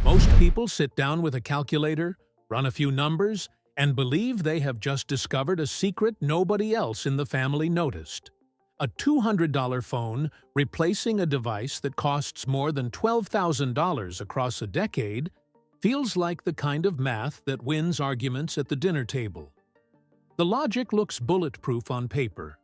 Most people sit down with a calculator, run a few numbers, and believe they have just discovered a secret nobody else in the family noticed. A $200 phone replacing a device that costs more than $12,000 across a decade feels like the kind of math that wins arguments at the dinner table. The logic looks bulletproof on paper,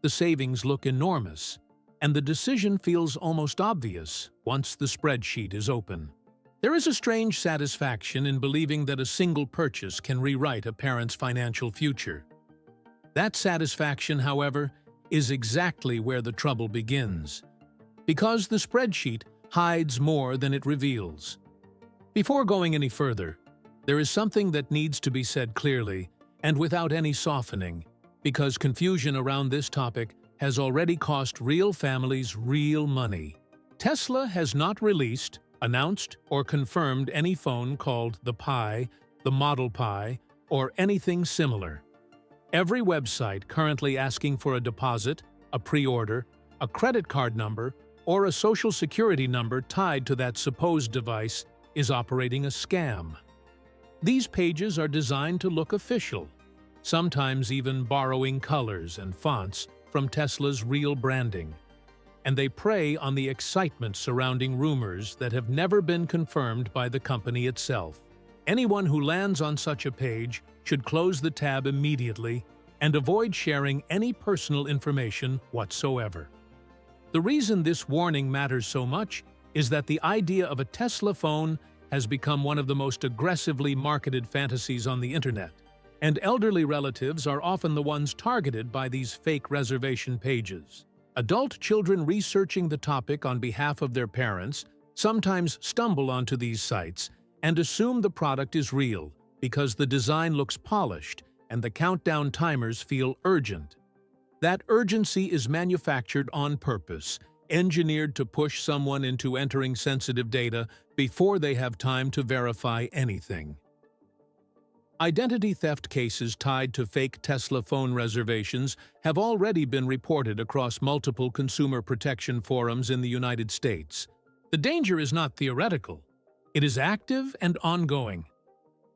the savings look enormous, and the decision feels almost obvious once the spreadsheet is open. There is a strange satisfaction in believing that a single purchase can rewrite a parent's financial future. That satisfaction, however, is exactly where the trouble begins, because the spreadsheet hides more than it reveals. Before going any further, there is something that needs to be said clearly and without any softening, because confusion around this topic has already cost real families real money. Tesla has not released, announced, or confirmed any phone called the Pi, the Model Pi, or anything similar. Every website currently asking for a deposit, a pre-order, a credit card number, or a social security number tied to that supposed device is operating a scam. These pages are designed to look official, sometimes even borrowing colors and fonts from Tesla's real branding, and they prey on the excitement surrounding rumors that have never been confirmed by the company itself. Anyone who lands on such a page should close the tab immediately and avoid sharing any personal information whatsoever. The reason this warning matters so much is that the idea of a Tesla phone has become one of the most aggressively marketed fantasies on the internet, and elderly relatives are often the ones targeted by these fake reservation pages. Adult children researching the topic on behalf of their parents sometimes stumble onto these sites and assume the product is real because the design looks polished and the countdown timers feel urgent. That urgency is manufactured on purpose, engineered to push someone into entering sensitive data before they have time to verify anything. Identity theft cases tied to fake Tesla phone reservations have already been reported across multiple consumer protection forums in the United States. The danger is not theoretical. It is active and ongoing.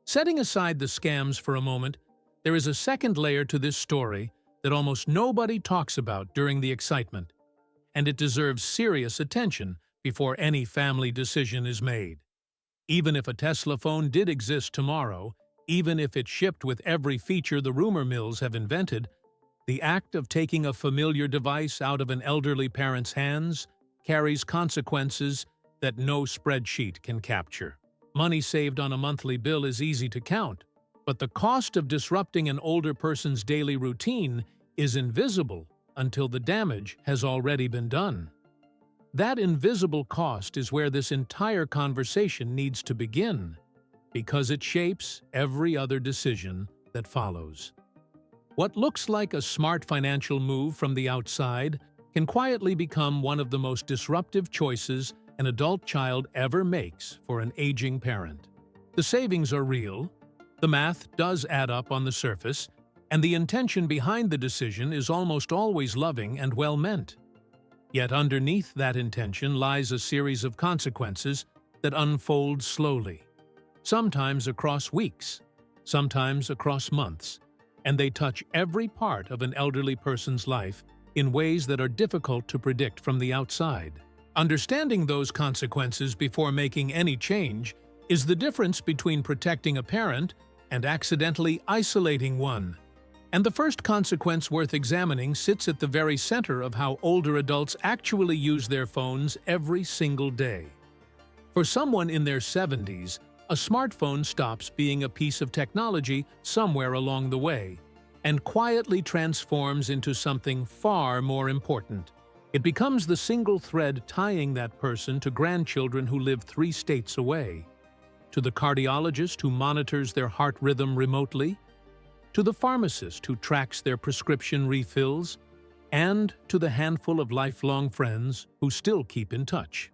Setting aside the scams for a moment, there is a second layer to this story that almost nobody talks about during the excitement, and it deserves serious attention before any family decision is made. Even if a Tesla phone did exist tomorrow, even if it shipped with every feature the rumor mills have invented, the act of taking a familiar device out of an elderly parent's hands carries consequences that no spreadsheet can capture. Money saved on a monthly bill is easy to count, but the cost of disrupting an older person's daily routine is invisible until the damage has already been done. That invisible cost is where this entire conversation needs to begin, because it shapes every other decision that follows. What looks like a smart financial move from the outside can quietly become one of the most disruptive choices an adult child ever makes for an aging parent. The savings are real, the math does add up on the surface, and the intention behind the decision is almost always loving and well-meant. Yet underneath that intention lies a series of consequences that unfold slowly, sometimes across weeks, sometimes across months, and they touch every part of an elderly person's life in ways that are difficult to predict from the outside. Understanding those consequences before making any change is the difference between protecting a parent and accidentally isolating one. And the first consequence worth examining sits at the very center of how older adults actually use their phones every single day. For someone in their 70s, a smartphone stops being a piece of technology somewhere along the way and quietly transforms into something far more important. It becomes the single thread tying that person to grandchildren who live 3 states away, to the cardiologist who monitors their heart rhythm remotely, to the pharmacist who tracks their prescription refills, and to the handful of lifelong friends who still keep in touch.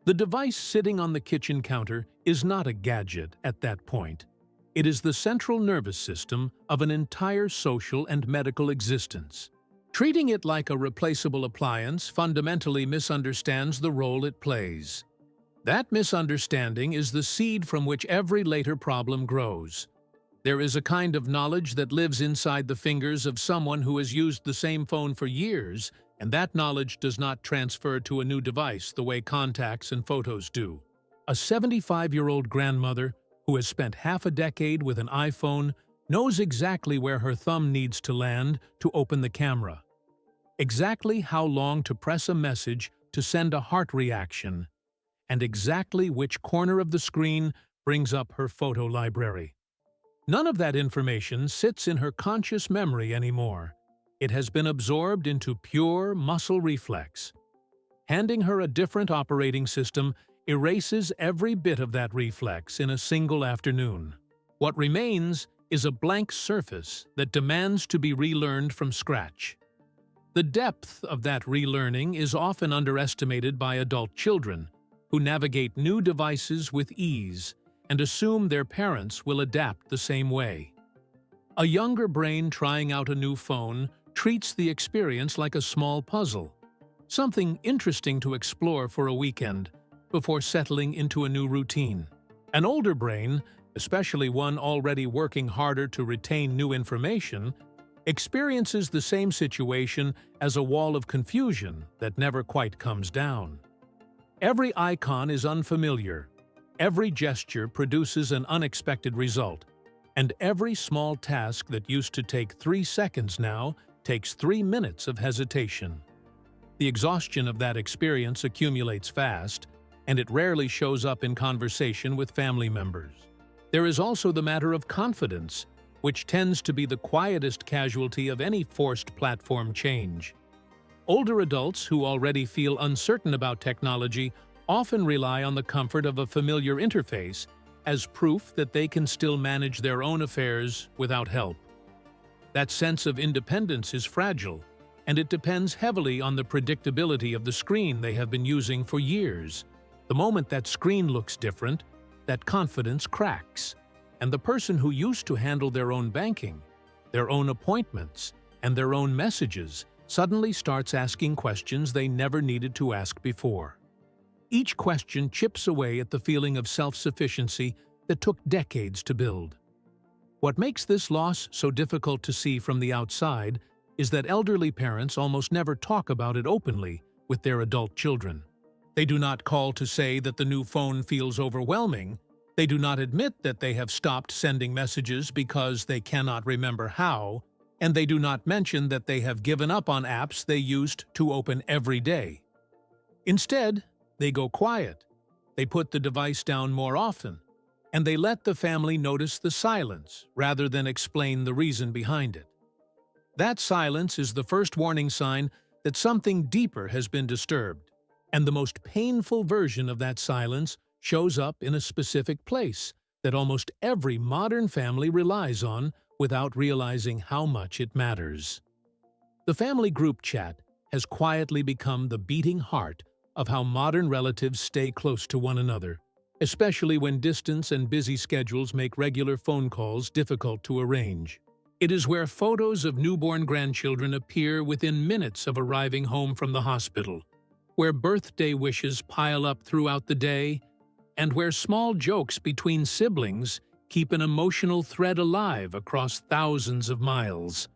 The device sitting on the kitchen counter is not a gadget at that point. It is the central nervous system of an entire social and medical existence. Treating it like a replaceable appliance fundamentally misunderstands the role it plays. That misunderstanding is the seed from which every later problem grows. There is a kind of knowledge that lives inside the fingers of someone who has used the same phone for years, and that knowledge does not transfer to a new device the way contacts and photos do. A 75-year-old grandmother who has spent half a decade with an iPhone knows exactly where her thumb needs to land to open the camera, exactly how long to press a message to send a heart reaction, and exactly which corner of the screen brings up her photo library. None of that information sits in her conscious memory anymore. It has been absorbed into pure muscle reflex. Handing her a different operating system erases every bit of that reflex in a single afternoon. What remains is a blank surface that demands to be relearned from scratch. The depth of that relearning is often underestimated by adult children, who navigate new devices with ease and assume their parents will adapt the same way. A younger brain trying out a new phone treats the experience like a small puzzle, something interesting to explore for a weekend before settling into a new routine. An older brain, especially one already working harder to retain new information, experiences the same situation as a wall of confusion that never quite comes down. Every icon is unfamiliar, every gesture produces an unexpected result, and every small task that used to take 3 seconds now takes 3 minutes of hesitation. The exhaustion of that experience accumulates fast, and it rarely shows up in conversation with family members. There is also the matter of confidence, which tends to be the quietest casualty of any forced platform change. Older adults who already feel uncertain about technology often rely on the comfort of a familiar interface as proof that they can still manage their own affairs without help. That sense of independence is fragile, and it depends heavily on the predictability of the screen they have been using for years. The moment that screen looks different, that confidence cracks, and the person who used to handle their own banking, their own appointments, and their own messages suddenly starts asking questions they never needed to ask before. Each question chips away at the feeling of self-sufficiency that took decades to build. What makes this loss so difficult to see from the outside is that elderly parents almost never talk about it openly with their adult children. They do not call to say that the new phone feels overwhelming. They do not admit that they have stopped sending messages because they cannot remember how, and they do not mention that they have given up on apps they used to open every day. Instead, they go quiet, they put the device down more often, and they let the family notice the silence rather than explain the reason behind it. That silence is the first warning sign that something deeper has been disturbed, and the most painful version of that silence shows up in a specific place that almost every modern family relies on without realizing how much it matters. The family group chat has quietly become the beating heart of how modern relatives stay close to one another, especially when distance and busy schedules make regular phone calls difficult to arrange. It is where photos of newborn grandchildren appear within minutes of arriving home from the hospital, where birthday wishes pile up throughout the day, and where small jokes between siblings keep an emotional thread alive across thousands of miles.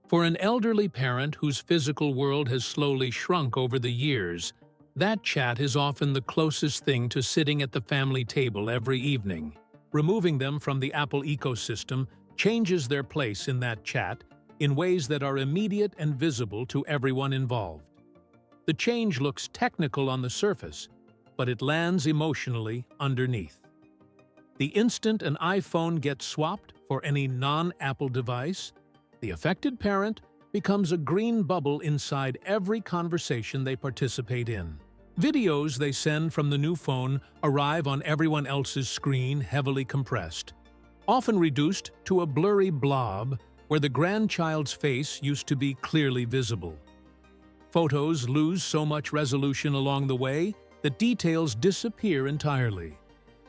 For an elderly parent whose physical world has slowly shrunk over the years, that chat is often the closest thing to sitting at the family table every evening. Removing them from the Apple ecosystem changes their place in that chat in ways that are immediate and visible to everyone involved. The change looks technical on the surface, but it lands emotionally underneath. The instant an iPhone gets swapped for any non-Apple device, the affected parent becomes a green bubble inside every conversation they participate in. Videos they send from the new phone arrive on everyone else's screen heavily compressed, often reduced to a blurry blob where the grandchild's face used to be clearly visible. Photos lose so much resolution along the way that details disappear entirely,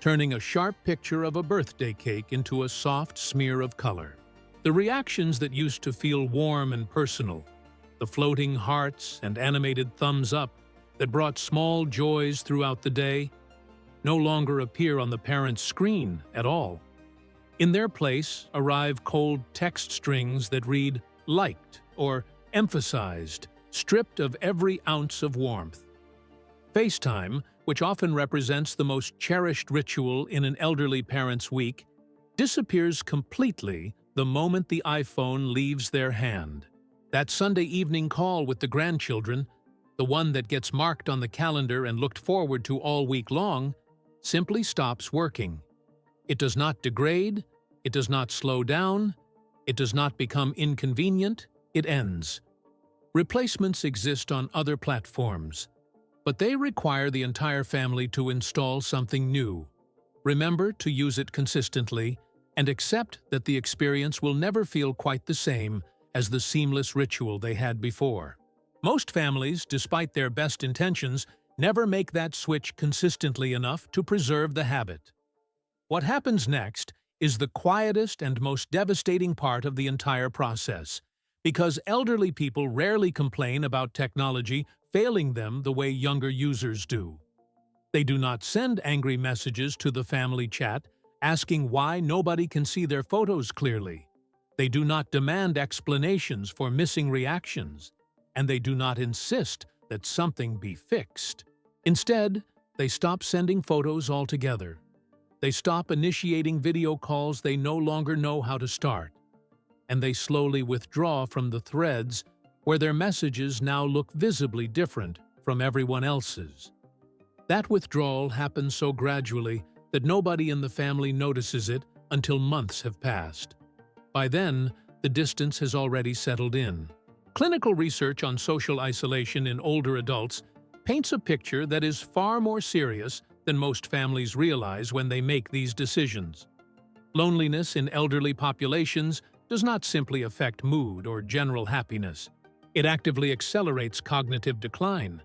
turning a sharp picture of a birthday cake into a soft smear of color. The reactions that used to feel warm and personal, the floating hearts and animated thumbs up that brought small joys throughout the day, no longer appear on the parent's screen at all. In their place arrive cold text strings that read "liked" or "emphasized," stripped of every ounce of warmth. FaceTime, which often represents the most cherished ritual in an elderly parent's week, disappears completely the moment the iPhone leaves their hand. That Sunday evening call with the grandchildren, the one that gets marked on the calendar and looked forward to all week long, simply stops working. It does not degrade, it does not slow down, it does not become inconvenient, it ends. Replacements exist on other platforms, but they require the entire family to install something new. Remember to use it consistently and accept that the experience will never feel quite the same as the seamless ritual they had before. Most families, despite their best intentions, never make that switch consistently enough to preserve the habit. What happens next is the quietest and most devastating part of the entire process, because elderly people rarely complain about technology failing them the way younger users do. They do not send angry messages to the family chat asking why nobody can see their photos clearly. They do not demand explanations for missing reactions, and they do not insist that something be fixed. Instead, they stop sending photos altogether. They stop initiating video calls they no longer know how to start, and they slowly withdraw from the threads where their messages now look visibly different from everyone else's. That withdrawal happens so gradually that nobody in the family notices it until months have passed. By then, the distance has already settled in. Clinical research on social isolation in older adults paints a picture that is far more serious than most families realize when they make these decisions. Loneliness in elderly populations does not simply affect mood or general happiness. It actively accelerates cognitive decline,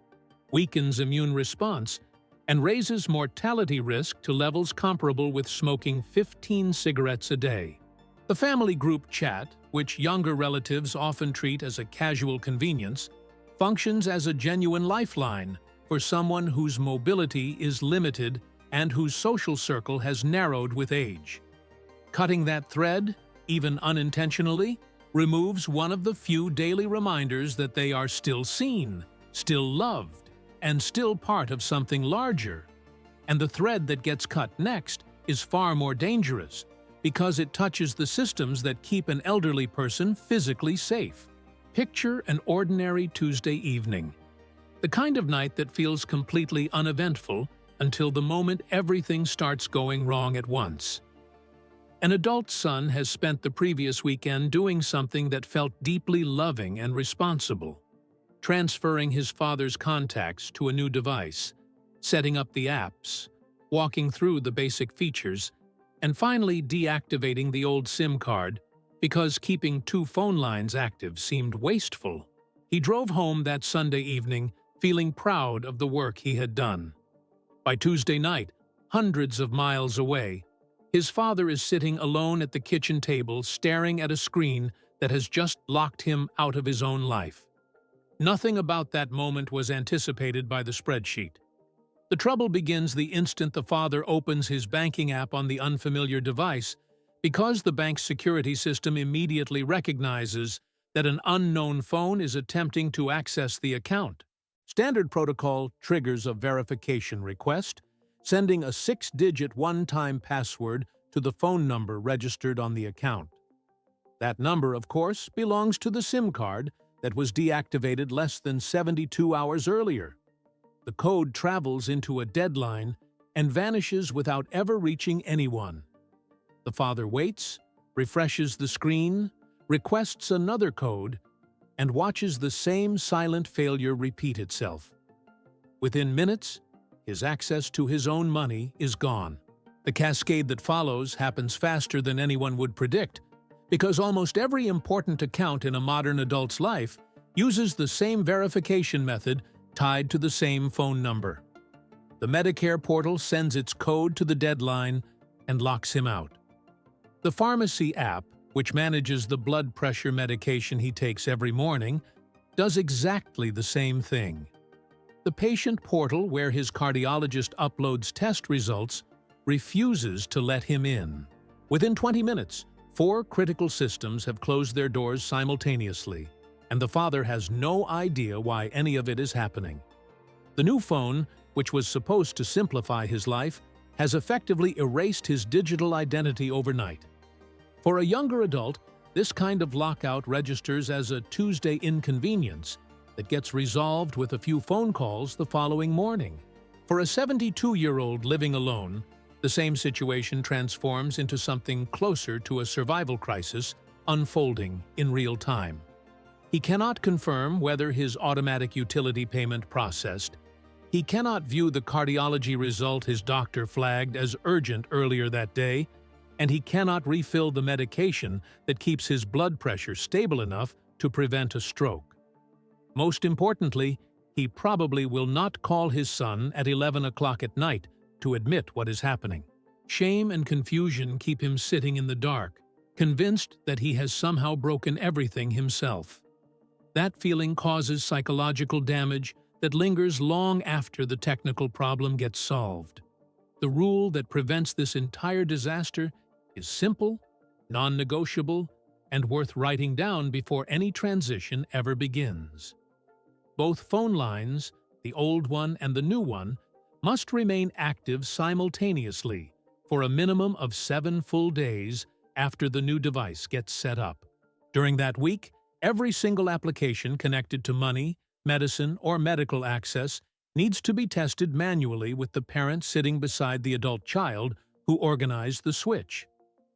weakens immune response, and raises mortality risk to levels comparable with smoking 15 cigarettes a day. The family group chat, which younger relatives often treat as a casual convenience, functions as a genuine lifeline for someone whose mobility is limited and whose social circle has narrowed with age. Cutting that thread, even unintentionally, removes one of the few daily reminders that they are still seen, still loved, and still part of something larger. And the thread that gets cut next is far more dangerous because it touches the systems that keep an elderly person physically safe. Picture an ordinary Tuesday evening, the kind of night that feels completely uneventful until the moment everything starts going wrong at once. An adult son has spent the previous weekend doing something that felt deeply loving and responsible, transferring his father's contacts to a new device, setting up the apps, walking through the basic features, and finally deactivating the old SIM card because keeping 2 phone lines active seemed wasteful. He drove home that Sunday evening feeling proud of the work he had done. By Tuesday night, hundreds of miles away, his father is sitting alone at the kitchen table staring at a screen that has just locked him out of his own life. Nothing about that moment was anticipated by the spreadsheet. The trouble begins the instant the father opens his banking app on the unfamiliar device because the bank's security system immediately recognizes that an unknown phone is attempting to access the account. Standard protocol triggers a verification request, sending a 6-digit one-time password to the phone number registered on the account. That number, of course, belongs to the SIM card that was deactivated less than 72 hours earlier. The code travels into a deadline and vanishes without ever reaching anyone. The father waits, refreshes the screen, requests another code, and watches the same silent failure repeat itself. Within minutes, his access to his own money is gone. The cascade that follows happens faster than anyone would predict, because almost every important account in a modern adult's life uses the same verification method tied to the same phone number. The Medicare portal sends its code to the deadline and locks him out. The pharmacy app, which manages the blood pressure medication he takes every morning, does exactly the same thing. The patient portal where his cardiologist uploads test results refuses to let him in. Within 20 minutes, 4 critical systems have closed their doors simultaneously, and the father has no idea why any of it is happening. The new phone, which was supposed to simplify his life, has effectively erased his digital identity overnight. For a younger adult, this kind of lockout registers as a Tuesday inconvenience that gets resolved with a few phone calls the following morning. For a 72-year-old living alone, the same situation transforms into something closer to a survival crisis unfolding in real time. He cannot confirm whether his automatic utility payment processed. He cannot view the cardiology result his doctor flagged as urgent earlier that day, and he cannot refill the medication that keeps his blood pressure stable enough to prevent a stroke. Most importantly, he probably will not call his son at 11 o'clock at night to admit what is happening. Shame and confusion keep him sitting in the dark, convinced that he has somehow broken everything himself. That feeling causes psychological damage that lingers long after the technical problem gets solved. The rule that prevents this entire disaster is simple, non-negotiable, and worth writing down before any transition ever begins. Both phone lines, the old one and the new one, must remain active simultaneously for a minimum of 7 full days after the new device gets set up. During that week, every single application connected to money, medicine, or medical access needs to be tested manually with the parent sitting beside the adult child who organized the switch.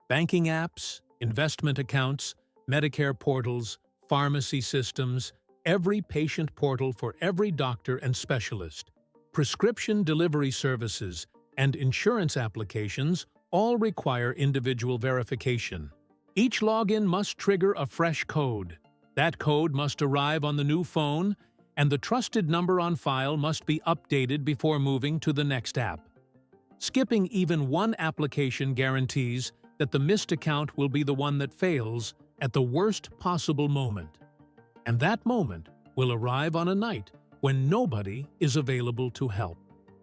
Banking apps, investment accounts, Medicare portals, pharmacy systems, every patient portal for every doctor and specialist, prescription delivery services, and insurance applications all require individual verification. Each login must trigger a fresh code. That code must arrive on the new phone, and the trusted number on file must be updated before moving to the next app. Skipping even one application guarantees that the missed account will be the one that fails at the worst possible moment. And that moment will arrive on a night when nobody is available to help.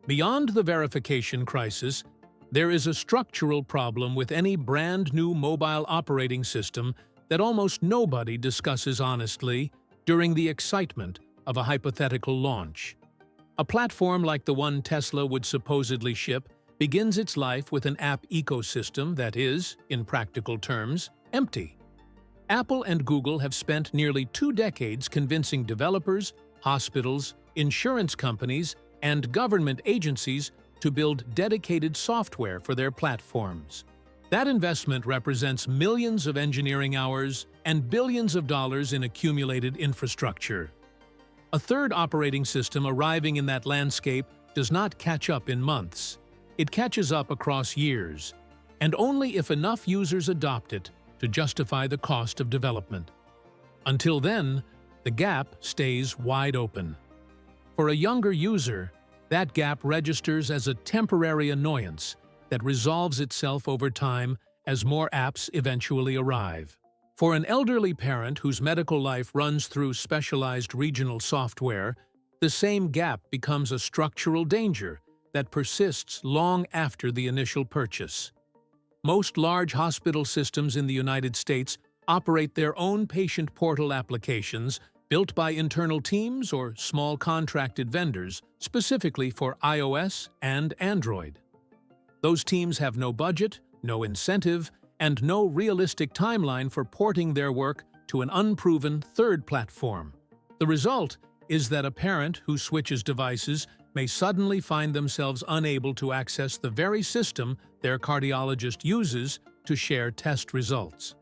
Beyond the verification crisis, there is a structural problem with any brand new mobile operating system that almost nobody discusses honestly during the excitement of a hypothetical launch. A platform like the one Tesla would supposedly ship begins its life with an app ecosystem that is, in practical terms, empty. Apple and Google have spent nearly 2 decades convincing developers, hospitals, insurance companies, and government agencies to build dedicated software for their platforms. That investment represents millions of engineering hours and billions of dollars in accumulated infrastructure. A third operating system arriving in that landscape does not catch up in months. It catches up across years, and only if enough users adopt it to justify the cost of development. Until then, the gap stays wide open. For a younger user, that gap registers as a temporary annoyance that resolves itself over time as more apps eventually arrive. For an elderly parent whose medical life runs through specialized regional software, the same gap becomes a structural danger that persists long after the initial purchase. Most large hospital systems in the United States operate their own patient portal applications built by internal teams or small contracted vendors specifically for iOS and Android. Those teams have no budget, no incentive, and no realistic timeline for porting their work to an unproven third platform. The result is that a parent who switches devices may suddenly find themselves unable to access the very system their cardiologist uses to share test results.